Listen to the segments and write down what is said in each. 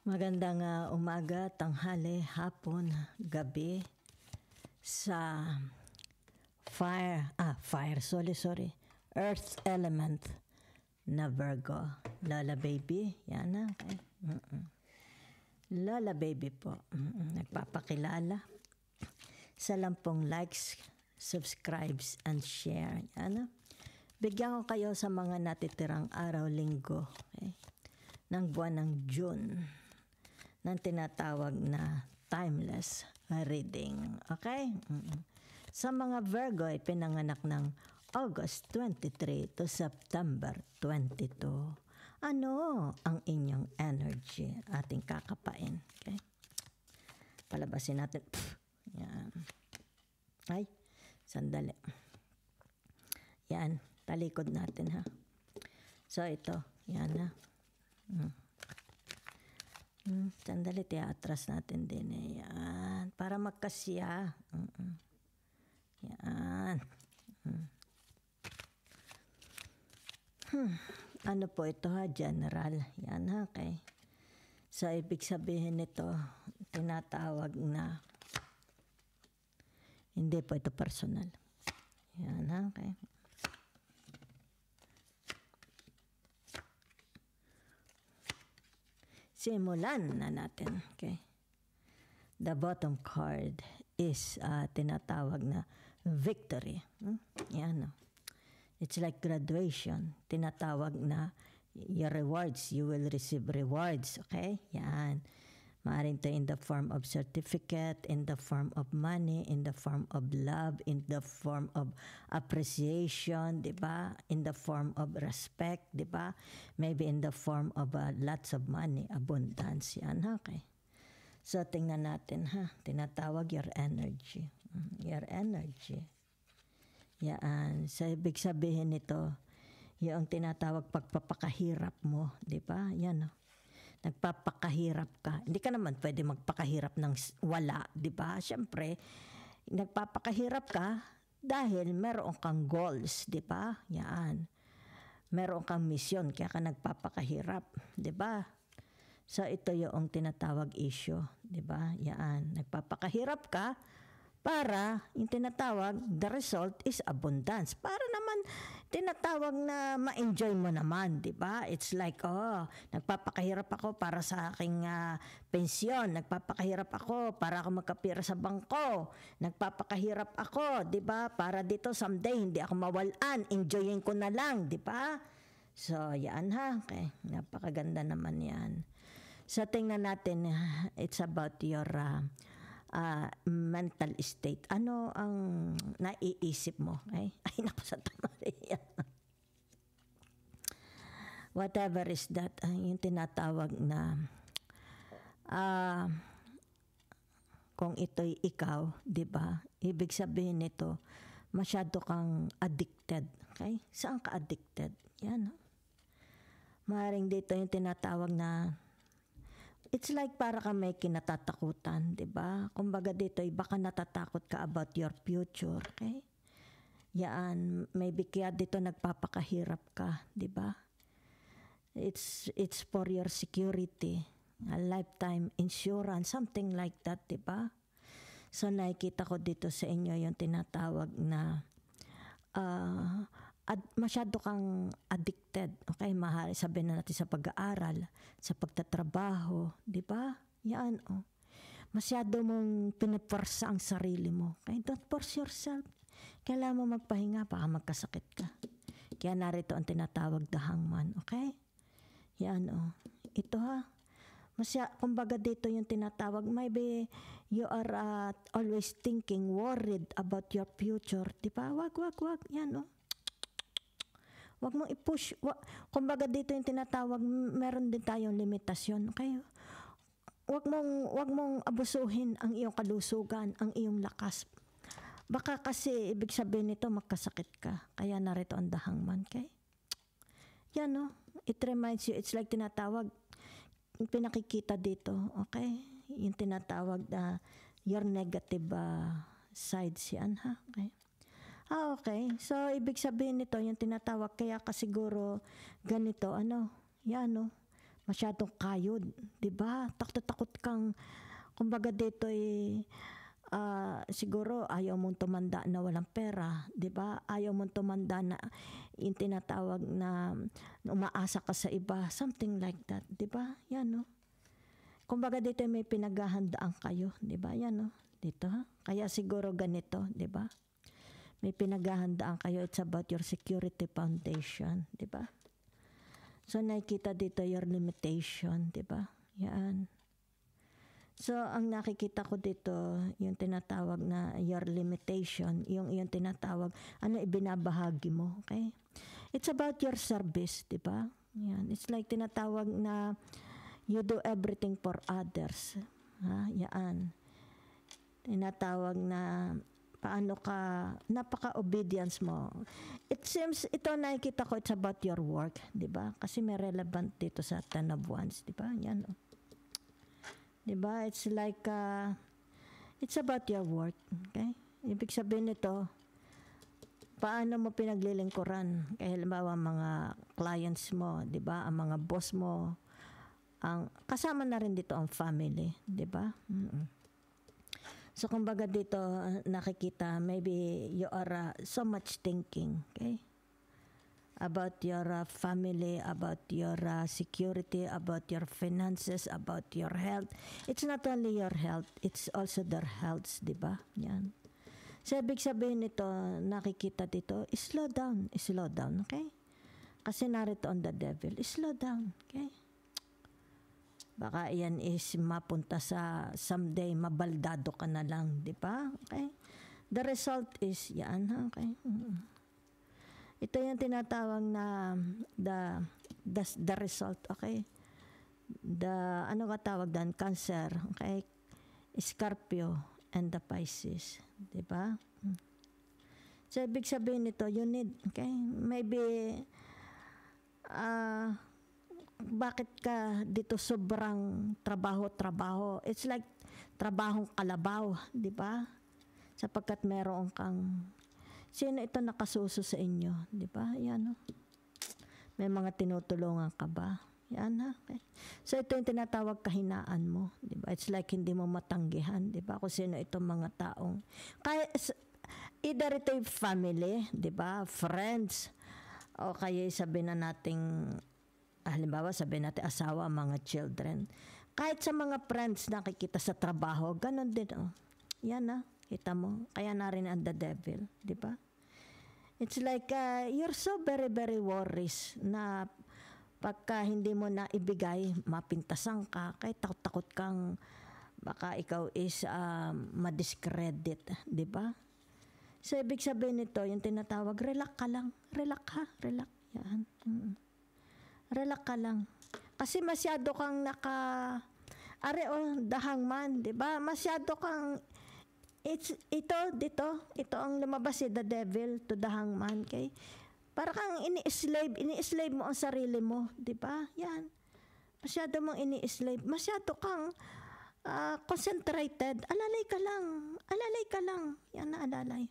Magandang umaga, tanghali, hapon, gabi sa Earth element na Virgo. Lola baby, yan na. Okay. Lola baby po, nagpapakilala. Sa lampong likes, subscribes, and share. Yan na. Bigyan ko kayo sa mga natitirang araw, linggo, okay, ng buwan ng June, ng tinatawag na timeless reading. Okay? Sa mga Virgo ay pinanganak ng August 23 to September 22. Ano ang inyong energy? Ating kakapain. Okay? Palabasin natin. Yan. Ay, sandali. Yan. Talikod natin, ha? So, ito. Yan, ha? Sandali, atras natin din eh. Yan. Para magkasya. Yan. Ano po ito, ha? General. Yan, ha? Okay. So, ibig sabihin nito, tinatawag na hindi po ito personal. Yan, ha? Okay. Simulan na natin. Okay. The bottom card is tinatawag na victory. Yan. It's like graduation. Tinatawag na your rewards. You will receive rewards. Okay? Yan. Maaring to in the form of certificate, in the form of money, in the form of love, in the form of appreciation, di ba? In the form of respect, di ba? Maybe in the form of lots of money, abundance. Yan, okay. So, tingnan natin, ha? Tinatawag your energy. Your energy. Yan. So, ibig sabihin nito, yung tinatawag pagpapakahirap mo, di ba? Yan, nagpapakahirap ka. Hindi ka naman pwede magpakahirap ng wala, di ba? Siyempre, nagpapakahirap ka dahil meron kang goals, di ba? Yan. Meron kang misyon, kaya ka nagpapakahirap, di ba? So, ito yung tinatawag issue, di ba? Yan. Nagpapakahirap ka para yung tinatawag, the result is abundance. Para naman tinatawag na ma-enjoy mo naman, di ba? It's like, nagpapakahirap ako para sa aking pensyon. Nagpapakahirap ako para ako magkapira sa bangko. Nagpapakahirap ako, di ba? Para dito someday hindi ako mawalan. Enjoyin ko na lang, di ba? So, yan ha. Okay. Napakaganda naman yan. So, tingnan natin, it's about your mental state. Ano ang naiisip mo? Ay naku sa Maria. Whatever is that, yung tinatawag na kung ito'y ikaw, di ba? Ibig sabihin nito, masyado kang addicted. Okay? Saan ka addicted? Yan. Maaaring dito yung tinatawag na it's like para ka may kinatatakutan, di ba? Kumbaga dito, baka natatakot ka about your future, okay? Yan, maybe kaya dito nagpapakahirap ka, di ba? It's for your security, a lifetime insurance, something like that, di ba? So nakikita ko dito sa inyo yung tinatawag na masyado kang addicted. Okay, mahal, sabihin na natin sa pag-aaral, sa pagtatrabaho, di ba? Yan, masyado mong piniporsa ang sarili mo. Okay, don't force yourself. Kailangan mo magpahinga, baka magkasakit ka. Kaya narito ang tinatawag the hangman, okay? Yan, ito ha. Kumbaga dito yung tinatawag, maybe you are always thinking, worried about your future. Di ba? Wag. Yan, Wag mong i-push. Kumbaga dito yung tinatawag, meron din tayong limitasyon. Okay? Wag mong abusuhin ang iyong kalusugan, ang iyong lakas. Baka kasi ibig sabihin nito magkasakit ka. Kaya narito ang the hangman. Okay? Yan, it reminds you, it's like tinatawag, yung pinakikita dito, okay? Yung tinatawag na your negative sides yan, ha? Okay? Okay. So, ibig sabihin nito, yung tinatawag, kaya ka siguro ganito, yan, masyadong kayod, 'di ba? Takot kang, kumbaga dito siguro ayaw mong tumanda na walang pera, 'di ba? Ayaw mong tumanda na yung tinatawag na umaasa ka sa iba, something like that, 'di ba? Yan, no. Kumbaga dito may pinaghahandaan kayo, 'di ba? Yan, no. Dito, ha? Kaya siguro ganito, 'di ba? May pinaghahandaan kayo, it's about your security foundation, 'di ba? So nakikita dito your limitation, 'di ba? Yan. So, ang nakikita ko dito, yung tinatawag na your limitation, yung tinatawag, ano ibinabahagi mo, okay? It's about your service, di ba? Yan. It's like tinatawag na you do everything for others. Ha? Yan. Tinatawag na paano ka, napaka-obedience mo. It seems, ito nakikita ko, it's about your work, di ba? Kasi may relevant dito sa Ten of Wands, di ba? Yan, oh. Diba? It's like, it's about your work. Okay? Ibig sabihin nito, paano mo pinaglilingkuran? Kaya halimbawa, mga clients mo, diba? Ang mga boss mo, ang kasama na rin dito ang family. Diba? So, kumbaga dito, nakikita, maybe you are so much thinking. Okay? About your family, about your security, about your finances, about your health. It's not only your health, it's also their health, di ba? Yan. So, ibig sabihin nito, nakikita dito, slow down, okay? Kasi narito on the devil, slow down, okay? Baka yan is mapunta sa someday, mabaldado ka na lang, di ba? Okay? The result is yan, okay? Ito yung tinatawag na the result, okay? Ano ka tawag dan? Cancer, okay? Scorpio and the Pisces, di ba? So, ibig sabihin nito, you need, okay? Maybe, bakit ka dito sobrang trabaho? It's like trabahong kalabaw, di ba? Sapagkat meron kang, sino ito nakasuso sa inyo? Di ba? Yan, no? May mga tinutulungan ka ba? Yan, ha? Okay. So, ito yung tinatawag kahinaan mo. Di ba? It's like hindi mo matanggihan. Di ba? Kung sino itong mga taong. Kaya, either ito yung family, di ba? Friends. O kaya sabihin na nating, halimbawa sabihin natin asawa, mga children. Kahit sa mga friends nakikita sa trabaho, ganun din, oh. Yan, ha? Kita mo? Kaya na rin ang the devil, di ba? It's like, you're so very, very worries na pagka hindi mo na ibigay, mapintasan ka, kahit takot kang baka ikaw is madiscredit, di ba? So, ibig sabihin nito, yung tinatawag, relax ka lang. Relax ha, relax. Yan. Relax ka lang. Kasi masyado kang the hangman, di ba? Masyado kang, ito ang lumabas the devil to the hangman, okay? Para kang ini-slave mo ang sarili mo, di ba? Yan. Masyado mong ini-slave. Masyado kang concentrated. Alalay ka lang. Yan na, alalay.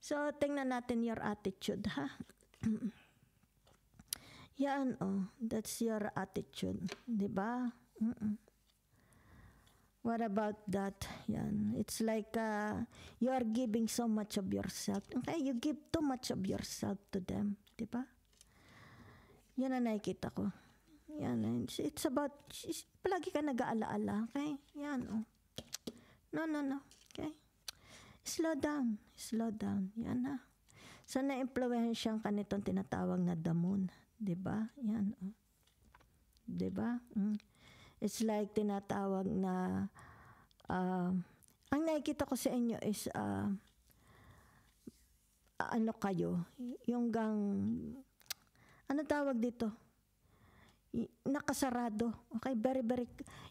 So, tingnan natin your attitude, ha? Yan, oh. That's your attitude. Di ba? What about that? Yan. It's like you are giving so much of yourself. Okay? You give too much of yourself to them. Di ba? Yan ang nakikita ko. Yan. It's about, palagi ka nag-aalaala. Okay? Yan. Oh. No. Okay? Slow down. Yan na. So, na-influensyan ka nitong tinatawag na the moon. Di ba? Yan. Oh. Di ba? It's like tinatawag na ang nakikita ko sa inyo is ano kayo, yung ano tawag dito? Nakasarado. Okay, very, very,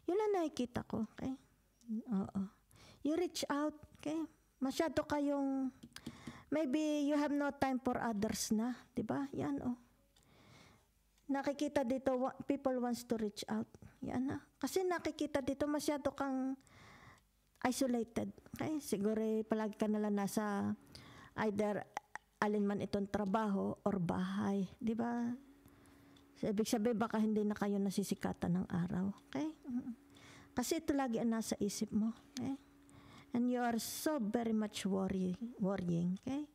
yun lang nakikita ko. Okay? Oo. You reach out. Okay? Masyado kayong, maybe you have no time for others na. Diba? Yan, oh. Nakikita dito, people wants to reach out. Yan na. Kasi nakikita dito, masyado kang isolated. Okay? Siguro palagi ka nalang nasa either alinman itong trabaho or bahay. Di ba? So, ibig sabihin, baka hindi na kayo nasisikatan ng araw. Okay? Kasi ito lagi ang nasa isip mo. Okay? And you are so very much worrying. Okay?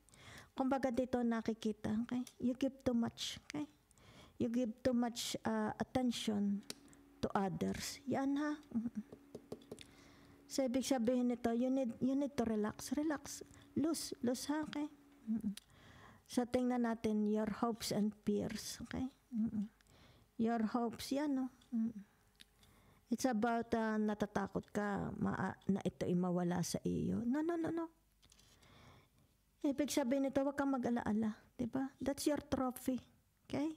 Kumbaga dito nakikita. Okay? You give too much. Okay? You give too much attention to others. Yan ha. So, ibig sabihin nito, you need to relax. Relax. Loose ha. Okay? So, tingnan natin your hopes and fears. Okay? Your hopes, yan no. It's about natatakot ka na ito ay mawala sa iyo. No. Ibig sabihin nito, huwag kang mag-alaala. Diba? That's your trophy. Okay?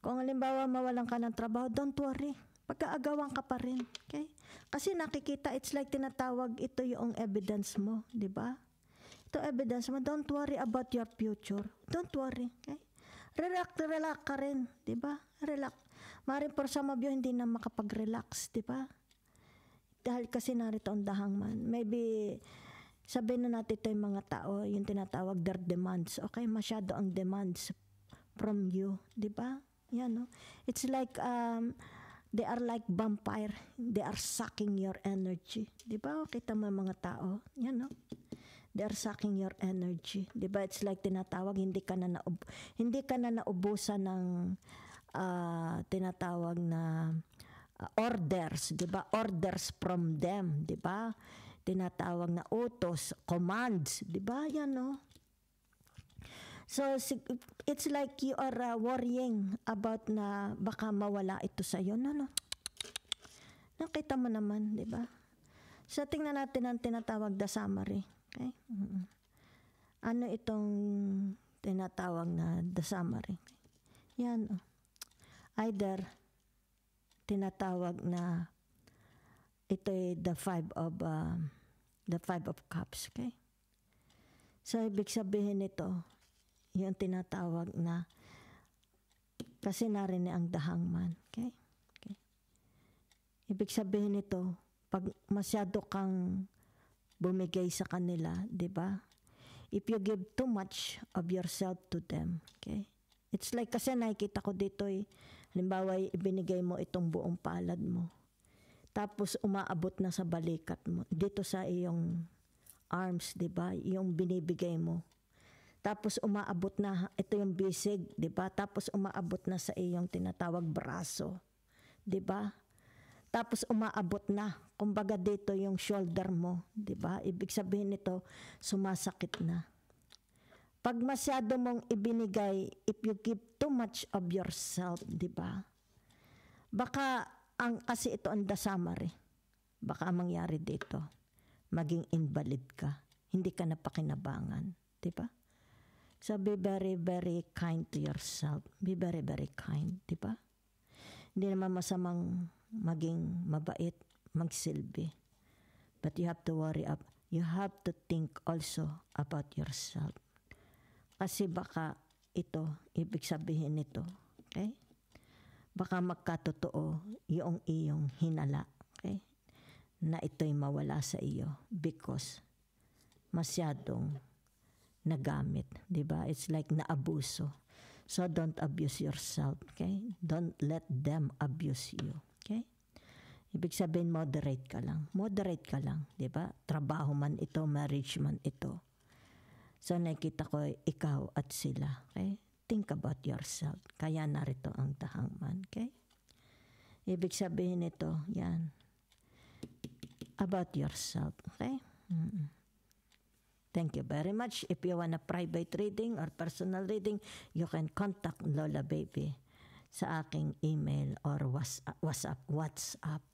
Kung halimbawa mawalan ka ng trabaho, don't worry. Pagkaagawan ka pa rin. Okay? Kasi nakikita, it's like tinatawag, ito yung evidence mo. Diba? Ito evidence mo. Don't worry about your future. Don't worry. Okay? Relax ka rin. Diba? Relax. Maaaring for some of you, hindi na makapag-relax. Diba? Dahil kasi narito ang dahangman. Maybe, sabihin na natin ito yung mga tao, yung tinatawag their demands. Okay? Masyado ang demands from you. Diba? Yan, no? It's like, they are like vampire. They are sucking your energy. Diba? Kita mo yung mga tao. Yan, no? They are sucking your energy. Diba? It's like tinatawag, hindi ka na naubusan ng tinatawag na orders. Diba? Orders from them. Diba? Tinatawag na utos, commands. Diba? Yan, no? So, it's like you are worrying about na baka mawala ito sa iyo. No. Nakita mo naman, di ba? So, tingnan natin ang tinatawag the summary. Okay? Ano itong tinatawag na the summary? Yan. Either tinatawag na ito ay the five of cups. Okay? So, ibig sabihin nito, yung tinatawag na kasi narinig ang dahangman. Okay? Ibig sabihin nito, pag masyado kang bumigay sa kanila, di ba? If you give too much of yourself to them, okay? It's like, kasi nakikita ko dito halimbawa, ibinigay mo itong buong palad mo. Tapos umaabot na sa balikat mo. Dito sa iyong arms, di ba? Yung binibigay mo. Tapos umaabot na, ito yung bisig, di ba? Tapos umaabot na sa iyong tinatawag braso. Di ba? Tapos umaabot na, kumbaga dito yung shoulder mo, di ba? Ibig sabihin nito, sumasakit na. Pag masyado mong ibinigay, if you give too much of yourself, di ba? Baka, kasi ito ang the summary. Baka ang mangyari dito, maging invalid ka. Hindi ka na pakinabangan, di ba? So be very, very kind to yourself. Be very, very kind, di ba? Hindi naman masamang maging mabait, magsilbi. But you have to worry up. You have to think also about yourself. Kasi baka ito, ibig sabihin nito, okay? Baka magkatotoo yung iyong hinala, okay? Na ito'y mawala sa iyo because masyadong nagamit, di ba? It's like naabuso. So don't abuse yourself, okay? Don't let them abuse you, okay? Ibig sabihin, moderate ka lang. Moderate ka lang, di ba? Trabaho man ito, marriage man ito. So nakita ko, ikaw at sila, okay? Think about yourself. Kaya narito ang dahangman, okay? Ibig sabihin ito, yan. About yourself, okay? Thank you very much. If you want a private reading or personal reading, you can contact Lola Baby sa aking email or WhatsApp.